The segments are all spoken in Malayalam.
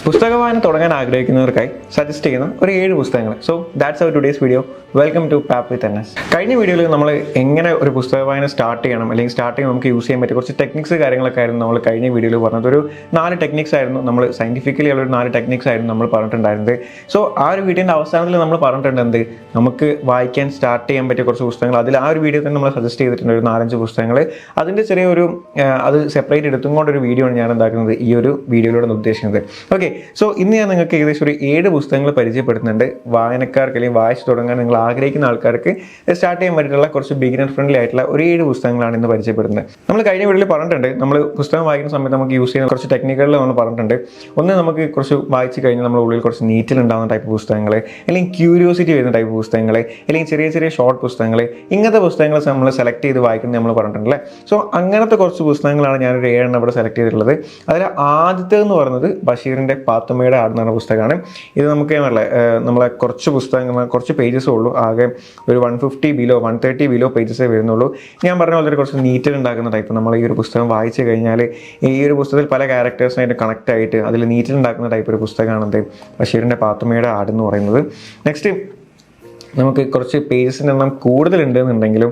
പുസ്തക വായന തുടങ്ങാൻ ആഗ്രഹിക്കുന്നവർക്കായി സജസ്റ്റ് ചെയ്യുന്ന ഒരു 7 പുസ്തകങ്ങൾ. So that's our today's video. Welcome to pop with N S. കഴിഞ്ഞ വീഡിയോയിൽ നമ്മൾ എങ്ങനെ ഒരു പുസ്തക വായന സ്റ്റാർട്ട് ചെയ്യണം, അല്ലെങ്കിൽ സ്റ്റാർട്ട് ചെയ്യുമ്പോൾ നമുക്ക് യൂസ് ചെയ്യാൻ പറ്റിയ കുറച്ച് ടെക്നിക്സ് കാര്യങ്ങളൊക്കെ ആയിരുന്നു നമ്മൾ കഴിഞ്ഞ വീഡിയോയിൽ പറഞ്ഞത്. ഒരു 4 ടെക്നിക്സ് ആയിരുന്നു, നമ്മൾ സയൻറ്റിഫിക്കലി ഉള്ള ഒരു 4 ടെക്നിക്സ് ആയിരുന്നു നമ്മൾ പറഞ്ഞിട്ടുണ്ടായിരുന്നത്. സോ ആ ഒരു വീഡിയോൻ്റെ അവസാനത്തിൽ നമ്മൾ പറഞ്ഞിട്ടുണ്ട് നമുക്ക് വായിക്കാൻ സ്റ്റാർട്ട് ചെയ്യാൻ പറ്റിയ കുറച്ച് പുസ്തകങ്ങൾ. അതിൽ ആ ഒരു വീഡിയോ തന്നെ നമ്മൾ സജസ്റ്റ് ചെയ്തിട്ടുണ്ട് ഒരു 4-5 പുസ്തകങ്ങൾ. അതിൻ്റെ ചെറിയൊരു അത് സെപ്പറേറ്റ് എടുത്തും കൊണ്ടൊരു വീഡിയോ ആണ് ഞാൻ ഉണ്ടാക്കുന്നത് ഈ ഒരു വീഡിയോയിലൂടെ ഉദ്ദേശിക്കുന്നത്. ഓക്കെ, സോ ഇന്ന് ഞാൻ നിങ്ങൾക്ക് ഏകദേശം ഒരു 7 പുസ്തകങ്ങൾ പരിചയപ്പെടുത്തുന്നുണ്ട്. വായനക്കാർക്ക് അല്ലെങ്കിൽ വായിച്ചു തുടങ്ങാൻ നിങ്ങൾ ആഗ്രഹിക്കുന്ന ആൾക്കാർക്ക് സ്റ്റാർട്ട് ചെയ്യാൻ പറ്റിയിട്ടുള്ള കുറച്ച് ബിഗിനർ ഫ്രണ്ട്ലി ആയിട്ടുള്ള ഒരു 7 പുസ്തകങ്ങളാണ് ഇന്ന് പരിചയപ്പെടുന്നത്. നമ്മൾ കഴിഞ്ഞ വീഡിയോയിൽ പറഞ്ഞിട്ടുണ്ട്, നമ്മൾ പുസ്തകം വായിക്കുന്ന സമയത്ത് നമുക്ക് യൂസ് ചെയ്യുന്ന കുറച്ച് ടെക്നിക്കുകളിൽ നമ്മൾ പറഞ്ഞിട്ടുണ്ട്. ഒന്ന്, നമുക്ക് കുറച്ച് വായിച്ച് കഴിഞ്ഞാൽ നമ്മുടെ ഉള്ളിൽ കുറച്ച് നീറ്റിലുണ്ടാകുന്ന ടൈപ്പ് പുസ്തകങ്ങൾ, അല്ലെങ്കിൽ ക്യൂരിയോസിറ്റി വരുന്ന ടൈപ്പ് പുസ്തകങ്ങൾ, അല്ലെങ്കിൽ ചെറിയ ചെറിയ ഷോർട്ട് പുസ്തകങ്ങൾ, ഇങ്ങനത്തെ പുസ്തകങ്ങൾ നമ്മൾ സെലക്ട് ചെയ്ത് വായിക്കുന്നത് നമ്മൾ പറഞ്ഞിട്ടുണ്ടല്ലേ. സോ അങ്ങനത്തെ കുറച്ച് പുസ്തകങ്ങളാണ് ഞാനൊരു 7 ഇവിടെ സെലക്ട് ചെയ്തിട്ടുള്ളത്. അതിൽ ആദ്യത്തേതെന്ന് പറയുന്നത് ബഷീറിൻ്റെ പാത്തുമ്മയുടെ ആട് എന്ന് പറഞ്ഞ പുസ്തകമാണ്. ഇത് നമുക്ക് നമ്മളെ കുറച്ച് പുസ്തകങ്ങൾ, കുറച്ച് പേജസേ ഉള്ളൂ, ആകെ ഒരു 130 ബിലോ പേജസേ വരുന്നുള്ളൂ. ഞാൻ പറഞ്ഞ പോലെ കുറച്ച് നീറ്റിൽ ഉണ്ടാക്കുന്ന ടൈപ്പ്. നമ്മൾ ഈ ഒരു പുസ്തകം വായിച്ചു കഴിഞ്ഞാൽ ഈ ഒരു പുസ്തകത്തിൽ പല ക്യാരക്ടേഴ്സിനായിട്ട് കണക്ട് ആയിട്ട് അതിൽ നീറ്റിൽ ഉണ്ടാക്കുന്ന ടൈപ്പ് ഒരു പുസ്തകമാണത് ബഷീറിൻ്റെ പാത്തുമ്മയുടെ ആട് എന്ന് പറയുന്നത്. നെക്സ്റ്റ്, നമുക്ക് കുറച്ച് പേജസിൻ്റെ എണ്ണം കൂടുതലുണ്ട് എന്നുണ്ടെങ്കിലും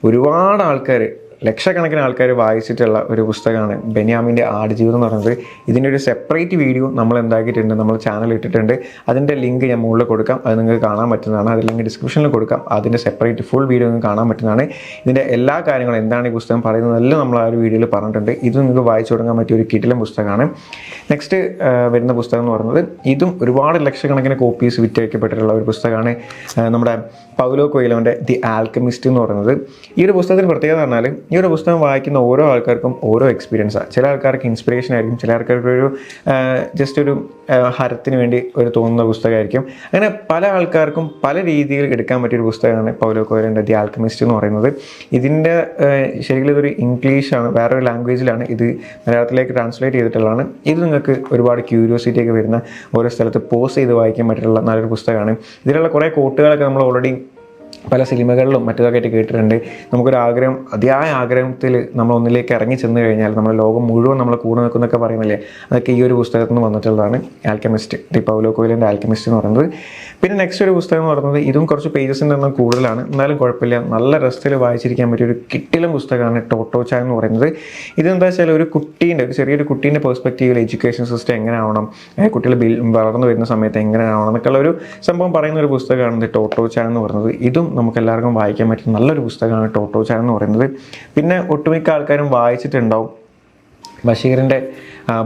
ഒരുപാട് ആൾക്കാർ, ലക്ഷക്കണക്കിന് ആൾക്കാർ വായിച്ചിട്ടുള്ള ഒരു പുസ്തകമാണ് ബെന്യാമിൻ്റെ ആടുജീവിതം എന്ന് പറയുന്നത്. ഇതിൻ്റെ ഒരു സെപ്പറേറ്റ് വീഡിയോ നമ്മൾ എന്താക്കിയിട്ടുണ്ട്, നമ്മൾ ചാനൽ ഇട്ടിട്ടുണ്ട്. അതിൻ്റെ ലിങ്ക് ഞാൻ മുകളിൽ കൊടുക്കാം, അത് നിങ്ങൾക്ക് കാണാൻ പറ്റുന്നതാണ്. അത് ലിങ്ക് ഡിസ്ക്രിപ്ഷനിൽ കൊടുക്കാം. അതിൻ്റെ സെപ്പറേറ്റ് ഫുൾ വീഡിയോ നിങ്ങൾക്ക് കാണാൻ പറ്റുന്നതാണ്. ഇതിൻ്റെ എല്ലാ കാര്യങ്ങളും, എന്താണ് ഈ പുസ്തകം പറയുന്നതെല്ലാം നമ്മൾ ആ ഒരു വീഡിയോയിൽ പറഞ്ഞിട്ടുണ്ട്. ഇത് നിങ്ങൾക്ക് വായിച്ചു തുടങ്ങാൻ പറ്റിയ ഒരു കിടിലൻ പുസ്തകമാണ്. നെക്സ്റ്റ് വരുന്ന പുസ്തകം എന്ന് പറയുന്നത്, ഇതും ഒരുപാട് ലക്ഷക്കണക്കിന് കോപ്പീസ് വിറ്റഴിക്കപ്പെട്ടിട്ടുള്ള ഒരു പുസ്തകമാണ് നമ്മുടെ പൗലോ കൊയ്ലോൻ്റെ ദി ആൽക്കമിസ്റ്റ് എന്ന് പറയുന്നത്. ഈ ഒരു പുസ്തകത്തിന് പ്രത്യേകത പറഞ്ഞാൽ, ഈ ഒരു പുസ്തകം വായിക്കുന്ന ഓരോ ആൾക്കാർക്കും ഓരോ എക്സ്പീരിയൻസാണ്. ചില ആൾക്കാർക്ക് ഇൻസ്പിറേഷൻ ആയിരിക്കും, ചില ആൾക്കാർക്ക് ഒരു ജസ്റ്റ് ഒരു ഹരത്തിന് വേണ്ടി ഒരു തോന്നുന്ന പുസ്തകമായിരിക്കും. അങ്ങനെ പല ആൾക്കാർക്കും പല രീതിയിൽ എടുക്കാൻ പറ്റിയൊരു പുസ്തകമാണ് പൗലോ കൊയ്ലോൻ്റെ ദി ആൽക്കമിസ്റ്റ് എന്ന് പറയുന്നത്. ഇതിൻ്റെ ശരിക്കും ഇതൊരു ഇംഗ്ലീഷാണ്, വേറൊരു ലാംഗ്വേജിലാണ് ഇത് മലയാളത്തിലേക്ക് ട്രാൻസ്ലേറ്റ് ചെയ്തിട്ടുള്ളതാണ്. ഇത് നിങ്ങൾക്ക് ഒരുപാട് ക്യൂരിയോസിറ്റി ഒക്കെ വരുന്ന, ഓരോ സ്ഥലത്ത് പോസ് ചെയ്ത് വായിക്കാൻ പറ്റിയിട്ടുള്ള നല്ലൊരു പുസ്തകമാണ്. ഇതിലുള്ള കുറേ കോട്ടുകളൊക്കെ നമ്മൾ ഓൾറെഡി പല സിനിമകളിലും മറ്റൊക്കെ ആയിട്ട് കേട്ടിട്ടുണ്ട്. നമുക്കൊരാഗ്രഹം, അതിയായ ആഗ്രഹത്തിൽ നമ്മൾ ഒന്നിലേക്ക് ഇറങ്ങി ചെന്ന് കഴിഞ്ഞാൽ നമ്മുടെ ലോകം മുഴുവൻ നമ്മളെ കൂടെ നിൽക്കുന്നൊക്കെ പറയുന്നില്ലേ, അതൊക്കെ ഈ ഒരു പുസ്തകത്തിൽ നിന്ന് വന്നിട്ടുള്ളതാണ് ആൽക്കമിസ്റ്റ്, ദി പൗലോ കൊയ്ലോൻ്റെ ആൽക്കമിസ്റ്റ് എന്ന് പറയുന്നത്. പിന്നെ നെക്സ്റ്റ് ഒരു പുസ്തകം എന്ന് പറയുന്നത്, ഇതും കുറച്ച് പേജസിൻ്റെ എണ്ണം കൂടുതലാണ്, എന്നാലും കുഴപ്പമില്ല, നല്ല രസത്തിൽ വായിച്ചിരിക്കാൻ പറ്റിയ ഒരു കിട്ടിലും പുസ്തകമാണ് ടോട്ടോ ചാൻ എന്ന് പറയുന്നത്. ഇതെന്താ വെച്ചാൽ ഒരു ചെറിയൊരു കുട്ടീൻ്റെ പെർസ്പെക്റ്റീവിൽ എഡ്യൂക്കേഷൻ സിസ്റ്റം എങ്ങനെ ആവണം, കുട്ടികൾ വളർന്നു വരുന്ന സമയത്ത് എങ്ങനെ ആവണം എന്നൊക്കെയുള്ള ഒരു സംഭവം പറയുന്ന ഒരു പുസ്തകമാണ് ടോട്ടോ ചാൻ എന്ന് പറയുന്നത്. ഇതും നമുക്ക് എല്ലാവർക്കും വായിക്കാൻ പറ്റുന്ന നല്ലൊരു പുസ്തകമാണ് ടോട്ടോ ചാൻ എന്ന് പറയുന്നത്. പിന്നെ ഒട്ടുമിക്ക ആൾക്കാരും വായിച്ചിട്ടുണ്ടാവും ബഷീറിൻ്റെ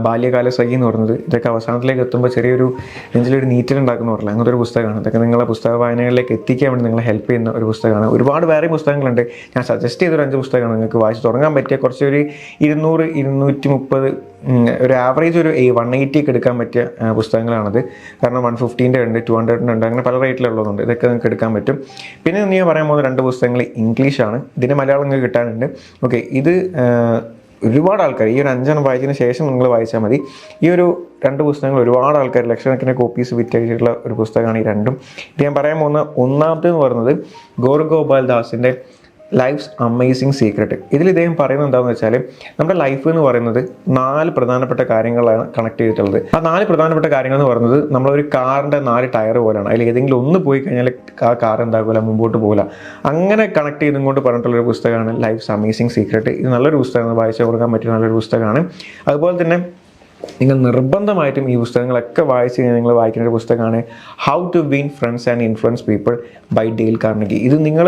ബാല്യകാല സഖി എന്ന് പറയുന്നത്. ഇതൊക്കെ അവസാനത്തിലേക്ക് എത്തുമ്പോൾ ചെറിയൊരു നെഞ്ചിലൊരു നീറ്റിലുണ്ടാക്കുന്ന പറയില്ല, അങ്ങനത്തെ ഒരു പുസ്തകമാണ്. ഇതൊക്കെ നിങ്ങളെ പുസ്തക വായനകളിലേക്ക് എത്തിക്കാൻ വേണ്ടി നിങ്ങളെ ഹെൽപ്പ് ചെയ്യുന്ന ഒരു പുസ്തകമാണ്. ഒരുപാട് വേറെ പുസ്തകങ്ങളുണ്ട്. ഞാൻ സജസ്റ്റ് ചെയ്തൊരു 5 പുസ്തകമാണ് നിങ്ങൾക്ക് വായിച്ച് തുടങ്ങാൻ പറ്റിയ, കുറച്ച് ഒരു 200-230 ഒരു ആവറേജ് ഒരു 180 ഒക്കെ എടുക്കാൻ പറ്റിയ പുസ്തകങ്ങളാണത്. കാരണം 150 ഉണ്ട്, 200 ഉണ്ട്, അങ്ങനെ പല റേറ്റിലുള്ളതുണ്ട്. ഇതൊക്കെ നിങ്ങൾക്ക് എടുക്കാൻ പറ്റും. പിന്നെ ഞാൻ പറയാൻ പോകുന്ന 2 പുസ്തകങ്ങൾ ഇംഗ്ലീഷാണ്. ഇതിൻ്റെ മലയാളം നിങ്ങൾക്ക് കിട്ടാനുണ്ട്. ഓക്കെ, ഇത് ഒരുപാട് ആൾക്കാർ ഈ ഒരു 5 വായിച്ചതിന് ശേഷം നിങ്ങൾ വായിച്ചാൽ മതി. ഈ ഒരു 2 പുസ്തകങ്ങൾ ഒരുപാട് ആൾക്കാർ ലക്ഷക്കണക്കിന് കോപ്പീസ് വിറ്റഴിച്ചിട്ടുള്ള ഒരു പുസ്തകമാണ് ഈ രണ്ടും. ഇത് ഞാൻ പറയാൻ പോകുന്ന ഒന്നാമത്തേന്ന് പറയുന്നത് ഗോർഗോപാൽ ദാസിൻ്റെ ലൈഫ്സ് അമേസിങ് സീക്രട്ട്. ഇതിൽ ഇദ്ദേഹം പറയുന്നത് എന്താണെന്ന് വെച്ചാൽ, നമ്മുടെ ലൈഫ് എന്ന് പറയുന്നത് 4 പ്രധാനപ്പെട്ട കാര്യങ്ങളാണ് കണക്ട് ചെയ്തിട്ടുള്ളത്. ആ 4 പ്രധാനപ്പെട്ട കാര്യങ്ങൾ എന്ന് പറയുന്നത് നമ്മളൊരു കാറിൻ്റെ 4 ടയർ പോലെയാണ്. അതിൽ ഏതെങ്കിലും ഒന്ന് പോയി കഴിഞ്ഞാൽ ആ കാർ എന്താകില്ല, മുമ്പോട്ട് പോകില്ല. അങ്ങനെ കണക്ട് ചെയ്തും കൊണ്ട് പറഞ്ഞിട്ടുള്ളൊരു പുസ്തകമാണ് ലൈഫ്സ് അമേസിങ് സീക്രട്ട്. ഇത് നല്ലൊരു പുസ്തകമാണ്, വായിച്ചു കൊടുക്കാൻ പറ്റിയ നല്ലൊരു പുസ്തകമാണ്. അതുപോലെ തന്നെ നിങ്ങൾ നിർബന്ധമായിട്ടും ഈ പുസ്തകങ്ങളൊക്കെ വായിച്ച് കഴിഞ്ഞാൽ നിങ്ങൾ വായിക്കേണ്ട ഒരു പുസ്തകമാണ് how to win friends and influence people by Dale Carnegie. ഇത് നിങ്ങൾ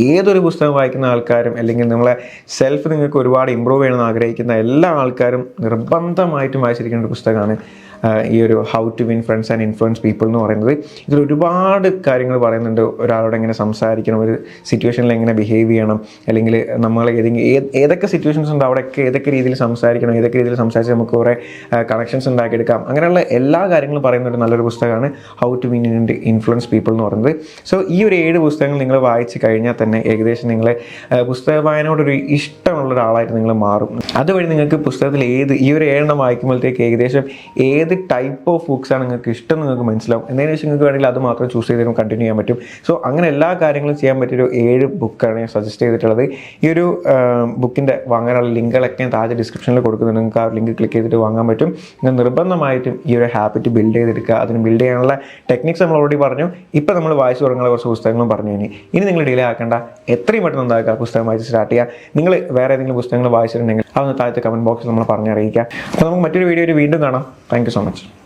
ഏതൊരു പുസ്തകം വായിക്കുന്ന ആൾക്കാരും, അല്ലെങ്കിൽ നിങ്ങളെ സെൽഫ് നിങ്ങൾക്ക് ഒരുപാട് ഇമ്പ്രൂവ് ചെയ്യണമെന്ന് ആഗ്രഹിക്കുന്ന എല്ലാ ആൾക്കാരും നിർബന്ധമായിട്ടും വായിച്ചിരിക്കേണ്ട ഒരു പുസ്തകമാണ് ഈ ഒരു how to win friends and influence people എന്ന് പറയുന്നത്. ഇതിൽ ഒരുപാട് കാര്യങ്ങൾ പറയുന്നുണ്ട്. ഒരാളോട് എങ്ങനെ സംസാരിക്കണം, ഒരു സിറ്റുവേഷനിൽ എങ്ങനെ ബിഹേവ് ചെയ്യണം, അല്ലെങ്കിൽ നമ്മൾ ഏതൊക്കെ സിറ്റുവേഷൻസ് ഉണ്ട് അവിടെയൊക്കെ ഏതൊക്കെ രീതിയിൽ സംസാരിക്കണം, ഏതൊക്കെ രീതിയിൽ സംസാരിച്ച് നമുക്ക് കുറേ കണക്ഷൻസ് ഉണ്ടാക്കിയെടുക്കാം, അങ്ങനെയുള്ള എല്ലാ കാര്യങ്ങളും പറയുന്ന ഒരു നല്ലൊരു പുസ്തകമാണ് how to win and influence people എന്ന് പറയുന്നത്. സോ ഈ ഒരു 7 പുസ്തകങ്ങൾ നിങ്ങൾ വായിച്ച് കഴിഞ്ഞാൽ തന്നെ ഏകദേശം നിങ്ങളെ പുസ്തക വായനയോടൊരു ഇഷ്ടമുള്ള ഒരാളായിട്ട് നിങ്ങൾ മാറും. അതുവഴി നിങ്ങൾക്ക് പുസ്തകത്തിൽ ഈ ഒരു 7 വായിക്കുമ്പോഴത്തേക്ക് ഏകദേശം ഏത് ഏത് ടൈപ്പ് ഓഫ് ബുക്സാണ് നിങ്ങൾക്ക് ഇഷ്ടം നിങ്ങൾക്ക് മനസ്സിലാവും. എന്തെങ്കിലും വെച്ചാൽ നിങ്ങൾക്ക് വേണമെങ്കിൽ അത് മാത്രം ചൂസ് ചെയ്തിട്ട് കണ്ടിന്യൂ ചെയ്യാൻ പറ്റും. സോ അങ്ങനെ എല്ലാ കാര്യങ്ങളും ചെയ്യാൻ പറ്റിയൊരു 7 ബുക്കാണ് ഞാൻ സജസ്റ്റ് ചെയ്തിട്ടുള്ളത്. ഈ ഒരു ബുക്കിൻ്റെ വാങ്ങാനുള്ള ലിങ്കുകളൊക്കെ ഞാൻ താഴെ ഡിസ്ക്രിപ്ഷനിൽ കൊടുക്കുന്നുണ്ട്. നിങ്ങൾക്ക് ആ ലിങ്ക് ക്ലിക്ക് ചെയ്തിട്ട് വാങ്ങാൻ പറ്റും. നിങ്ങൾ നിർബന്ധമായിട്ടും ഈ ഒരു ഹാബിറ്റ് ബിൽഡ് ചെയ്തെടുക്കുക. അതിന് ബിൽഡ് ചെയ്യാനുള്ള ടെക്നിക്സ് നമ്മൾ ഓൾറെഡി പറഞ്ഞു. ഇപ്പോൾ നമ്മൾ വായിച്ചു തുടങ്ങുന്ന കുറച്ച് പുസ്തകങ്ങളും പറഞ്ഞു. ഇനി നിങ്ങൾ ഡിലേ ആക്കേണ്ട, എത്രയും പെട്ടെന്ന് എന്താക്കുക പുസ്തകം വായിച്ച് സ്റ്റാർട്ട് ചെയ്യുക. നിങ്ങൾ വേറെ ഏതെങ്കിലും പുസ്തകങ്ങൾ വായിച്ചിട്ടുണ്ടെങ്കിൽ അതൊന്ന് താഴത്തെ കമൻറ്റ് ബോക്സിൽ നമ്മൾ പറഞ്ഞറിയിക്കുക. അപ്പോൾ നമുക്ക് മറ്റൊരു വീഡിയോയിൽ വീണ്ടും കാണാം. Thank you so much.